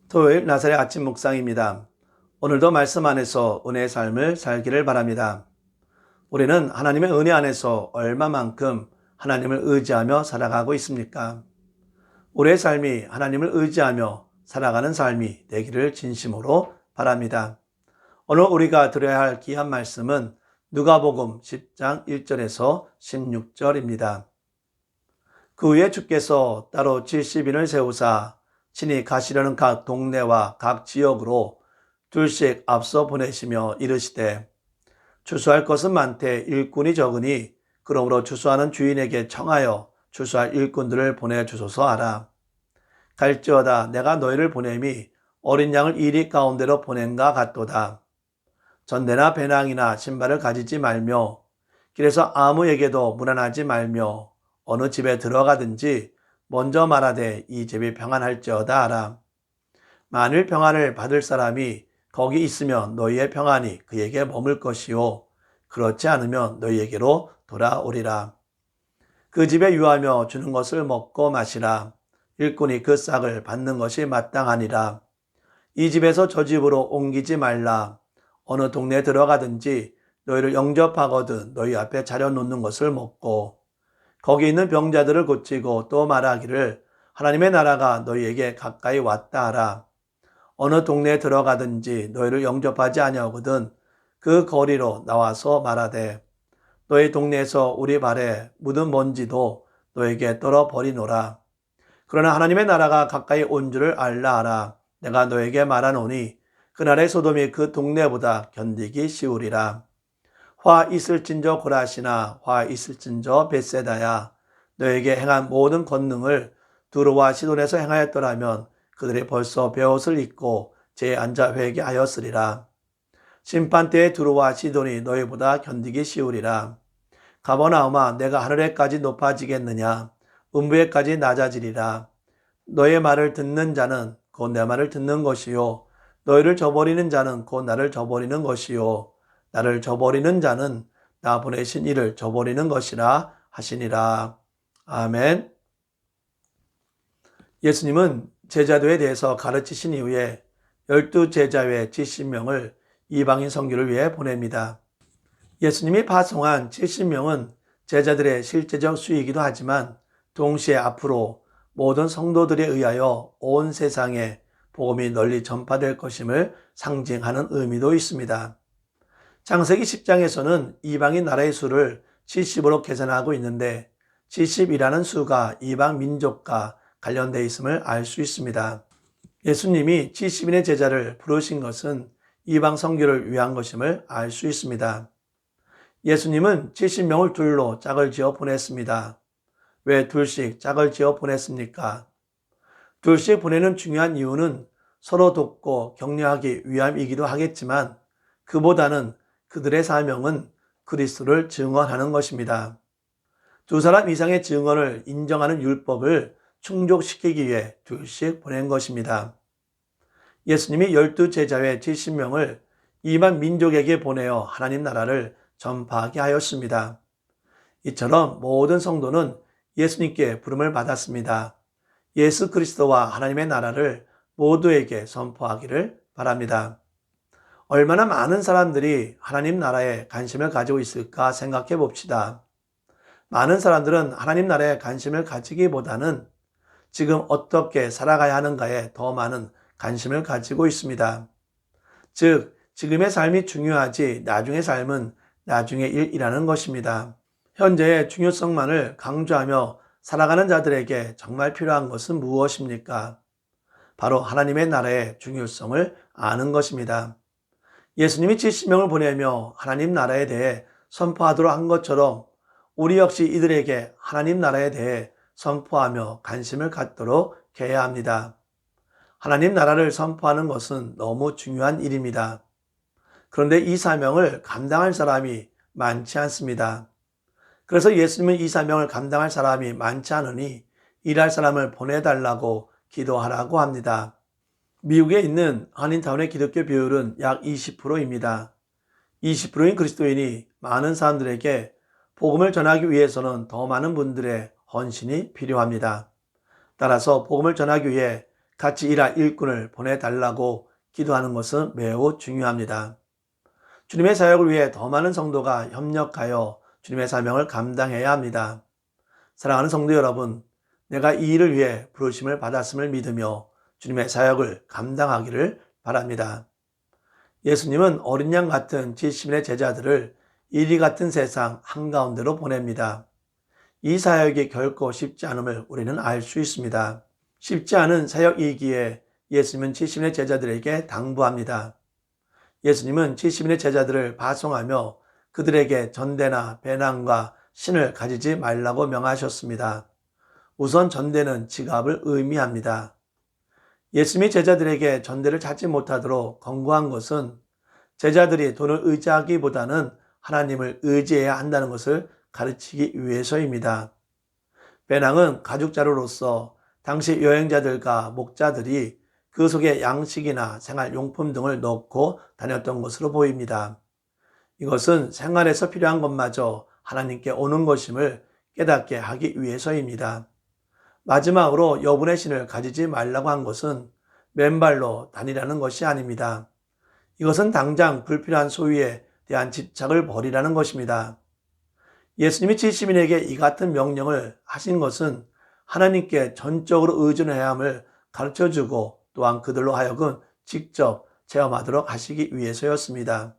토요일 나사렛 아침 묵상입니다. 오늘도 말씀 안에서 은혜의 삶을 살기를 바랍니다. 우리는 하나님의 은혜 안에서 얼마만큼 하나님을 의지하며 살아가고 있습니까? 우리의 삶이 하나님을 의지하며 살아가는 삶이 되기를 진심으로 바랍니다. 오늘 우리가 들어야 할 귀한 말씀은 누가복음 10장 1절에서 16절입니다. 그 후에 주께서 따로 70인을 세우사 친히 가시려는 각 동네와 각 지역으로 둘씩 앞서 보내시며 이르시되 추수할 것은 많되 일꾼이 적으니 그러므로 추수하는 주인에게 청하여 추수할 일꾼들을 보내주소서 하라. 갈지어다 내가 너희를 보냄이 어린 양을 이리 가운데로 보낸가 같도다. 전대나 배낭이나 신발을 가지지 말며 길에서 아무에게도 문안하지 말며 어느 집에 들어가든지 먼저 말하되 이 집이 평안할지어다 하라. 만일 평안을 받을 사람이 거기 있으면 너희의 평안이 그에게 머물 것이요 그렇지 않으면 너희에게로 돌아오리라. 그 집에 유하며 주는 것을 먹고 마시라. 일꾼이 그 싹을 받는 것이 마땅하니라. 이 집에서 저 집으로 옮기지 말라. 어느 동네에 들어가든지 너희를 영접하거든 너희 앞에 차려놓는 것을 먹고 거기 있는 병자들을 고치고 또 말하기를 하나님의 나라가 너희에게 가까이 왔다 하라. 어느 동네에 들어가든지 너희를 영접하지 아니하거든 그 거리로 나와서 말하되 너희 동네에서 우리 발에 묻은 먼지도 너에게 떨어버리노라. 그러나 하나님의 나라가 가까이 온 줄을 알라 하라. 내가 너에게 말하노니 그날의 소돔이 그 동네보다 견디기 쉬우리라. 화 있을진저 고라시나 화 있을진저 벳세다야. 너에게 행한 모든 권능을 두로와 시돈에서 행하였더라면 그들이 벌써 베옷을 입고 제에 앉아 회개하였으리라. 심판때에 두로와 시돈이 너희보다 견디기 쉬우리라. 가버나움아 내가 하늘에까지 높아지겠느냐 음부에까지 낮아지리라. 너의 말을 듣는 자는 곧 내 말을 듣는 것이요 너희를 저버리는 자는 곧 나를 저버리는 것이요 나를 저버리는 자는 나 보내신 이를 저버리는 것이라 하시니라. 아멘. 예수님은 제자도에 대해서 가르치신 이후에 12제자 외 70명을 이방인 선교를 위해 보냅니다. 예수님이 파송한 70명은 제자들의 실제적 수이기도 하지만 동시에 앞으로 모든 성도들에 의하여 온 세상에 복음이 널리 전파될 것임을 상징하는 의미도 있습니다. 창세기 10장에서는 이방인 나라의 수를 70으로 계산하고 있는데 70이라는 수가 이방 민족과 관련되어 있음을 알 수 있습니다. 예수님이 70인의 제자를 부르신 것은 이방 선교를 위한 것임을 알 수 있습니다. 예수님은 70명을 둘로 짝을 지어 보냈습니다. 왜 둘씩 짝을 지어 보냈습니까? 둘씩 보내는 중요한 이유는 서로 돕고 격려하기 위함이기도 하겠지만 그보다는 그들의 사명은 그리스도를 증언하는 것입니다. 두 사람 이상의 증언을 인정하는 율법을 충족시키기 위해 둘씩 보낸 것입니다. 예수님이 12제자 외 70명을 이방 민족에게 보내어 하나님 나라를 전파하게 하였습니다. 이처럼 모든 성도는 예수님께 부름을 받았습니다. 예수 그리스도와 하나님의 나라를 모두에게 선포하기를 바랍니다. 얼마나 많은 사람들이 하나님 나라에 관심을 가지고 있을까 생각해 봅시다. 많은 사람들은 하나님 나라에 관심을 가지기보다는 지금 어떻게 살아가야 하는가에 더 많은 관심을 가지고 있습니다. 즉, 지금의 삶이 중요하지 나중의 삶은 나중의 일이라는 것입니다. 현재의 중요성만을 강조하며 살아가는 자들에게 정말 필요한 것은 무엇입니까? 바로 하나님의 나라의 중요성을 아는 것입니다. 예수님이 70명을 보내며 하나님 나라에 대해 선포하도록 한 것처럼 우리 역시 이들에게 하나님 나라에 대해 선포하며 관심을 갖도록 해야 합니다. 하나님 나라를 선포하는 것은 너무 중요한 일입니다. 그런데 이 사명을 감당할 사람이 많지 않습니다. 그래서 예수님은 이 사명을 감당할 사람이 많지 않으니 일할 사람을 보내달라고 기도하라고 합니다. 미국에 있는 한인타운의 기독교 비율은 약 20%입니다. 20%인 그리스도인이 많은 사람들에게 복음을 전하기 위해서는 더 많은 분들의 헌신이 필요합니다. 따라서 복음을 전하기 위해 같이 일할 일꾼을 보내달라고 기도하는 것은 매우 중요합니다. 주님의 사역을 위해 더 많은 성도가 협력하여 주님의 사명을 감당해야 합니다. 사랑하는 성도 여러분, 내가 이 일을 위해 부르심을 받았음을 믿으며 주님의 사역을 감당하기를 바랍니다. 예수님은 어린 양 같은 70인의 제자들을 이리 같은 세상 한가운데로 보냅니다. 이 사역이 결코 쉽지 않음을 우리는 알 수 있습니다. 쉽지 않은 사역이기에 예수님은 70인의 제자들에게 당부합니다. 예수님은 70인의 제자들을 파송하며 그들에게 전대나 배낭과 신을 가지지 말라고 명하셨습니다. 우선 전대는 지갑을 의미합니다. 예수님이 제자들에게 전대를 찾지 못하도록 권고한 것은 제자들이 돈을 의지하기보다는 하나님을 의지해야 한다는 것을 가르치기 위해서입니다. 배낭은 가죽 자루로서 당시 여행자들과 목자들이 그 속에 양식이나 생활용품 등을 넣고 다녔던 것으로 보입니다. 이것은 생활에서 필요한 것마저 하나님께 오는 것임을 깨닫게 하기 위해서입니다. 마지막으로 여분의 신을 가지지 말라고 한 것은 맨발로 다니라는 것이 아닙니다. 이것은 당장 불필요한 소유에 대한 집착을 버리라는 것입니다. 예수님이 70인에게 이 같은 명령을 하신 것은 하나님께 전적으로 의존해야 함을 가르쳐주고 또한 그들로 하여금 직접 체험하도록 하시기 위해서였습니다.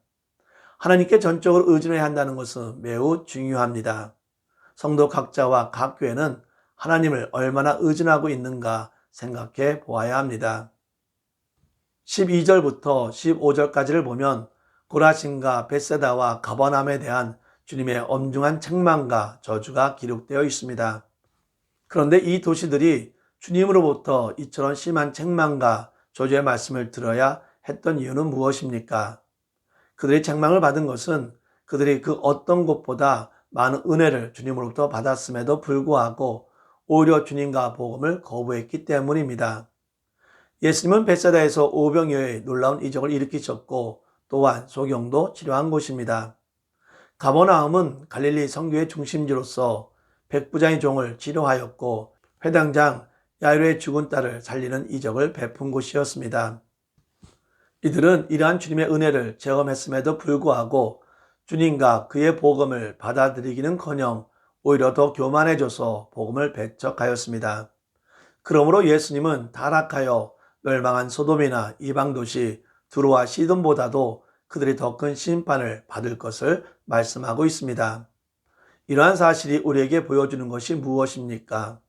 하나님께 전적으로 의존해야 한다는 것은 매우 중요합니다. 성도 각자와 각 교회는 하나님을 얼마나 의존하고 있는가 생각해 보아야 합니다. 12절부터 15절까지를 보면 고라신과 벳세다와 가버나움에 대한 주님의 엄중한 책망과 저주가 기록되어 있습니다. 그런데 이 도시들이 주님으로부터 이처럼 심한 책망과 저주의 말씀을 들어야 했던 이유는 무엇입니까? 그들이 책망을 받은 것은 그들이 그 어떤 곳보다 많은 은혜를 주님으로부터 받았음에도 불구하고 오히려 주님과 복음을 거부했기 때문입니다. 예수님은 벳세다에서 오병이어의 놀라운 이적을 일으키셨고 또한 소경도 치료한 곳입니다. 가버나움은 갈릴리 선교의 중심지로서 백부장의 종을 치료하였고 회당장 야이로의 죽은 딸을 살리는 이적을 베푼 곳이었습니다. 이들은 이러한 주님의 은혜를 체험했음에도 불구하고 주님과 그의 복음을 받아들이기는커녕 오히려 더 교만해져서 복음을 배척하였습니다. 그러므로 예수님은 타락하여 멸망한 소돔이나 이방 도시 두로와 시돈보다도 그들이 더 큰 심판을 받을 것을 말씀하고 있습니다. 이러한 사실이 우리에게 보여주는 것이 무엇입니까?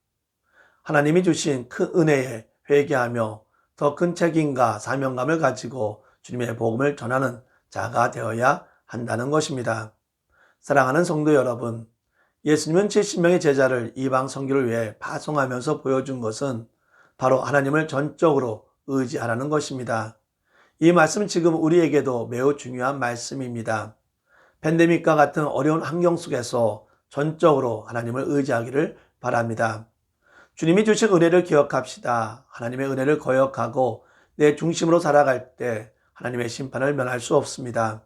하나님이 주신 큰 은혜에 회개하며 더 큰 책임과 사명감을 가지고 주님의 복음을 전하는 자가 되어야 한다는 것입니다. 사랑하는 성도 여러분, 예수님은 70명의 제자를 이방 선교를 위해 파송하면서 보여준 것은 바로 하나님을 전적으로 의지하라는 것입니다. 이 말씀은 지금 우리에게도 매우 중요한 말씀입니다. 팬데믹과 같은 어려운 환경 속에서 전적으로 하나님을 의지하기를 바랍니다. 주님이 주신 은혜를 기억합시다. 하나님의 은혜를 거역하고 내 중심으로 살아갈 때 하나님의 심판을 면할 수 없습니다.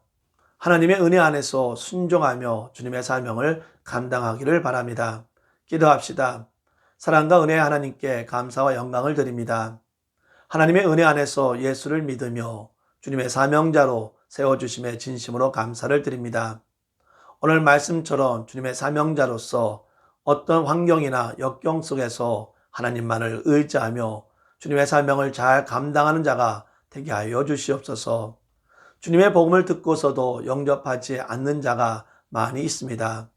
하나님의 은혜 안에서 순종하며 주님의 사명을 감당하기를 바랍니다. 기도합시다. 사랑과 은혜의 하나님께 감사와 영광을 드립니다. 하나님의 은혜 안에서 예수를 믿으며 주님의 사명자로 세워주심에 진심으로 감사를 드립니다. 오늘 말씀처럼 주님의 사명자로서 어떤 환경이나 역경 속에서 하나님만을 의지하며 주님의 사명을 잘 감당하는 자가 되게 하여 주시옵소서. 주님의 복음을 듣고서도 영접하지 않는 자가 많이 있습니다.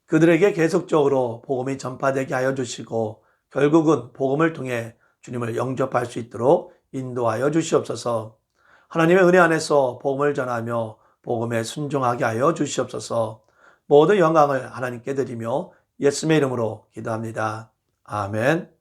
그들에게 계속적으로 복음이 전파되게 하여 주시고 결국은 복음을 통해 주님을 영접할 수 있도록 인도하여 주시옵소서. 하나님의 은혜 안에서 복음을 전하며 복음에 순종하게 하여 주시옵소서. 모든 영광을 하나님께 드리며 예수님의 이름으로 기도합니다. 아멘.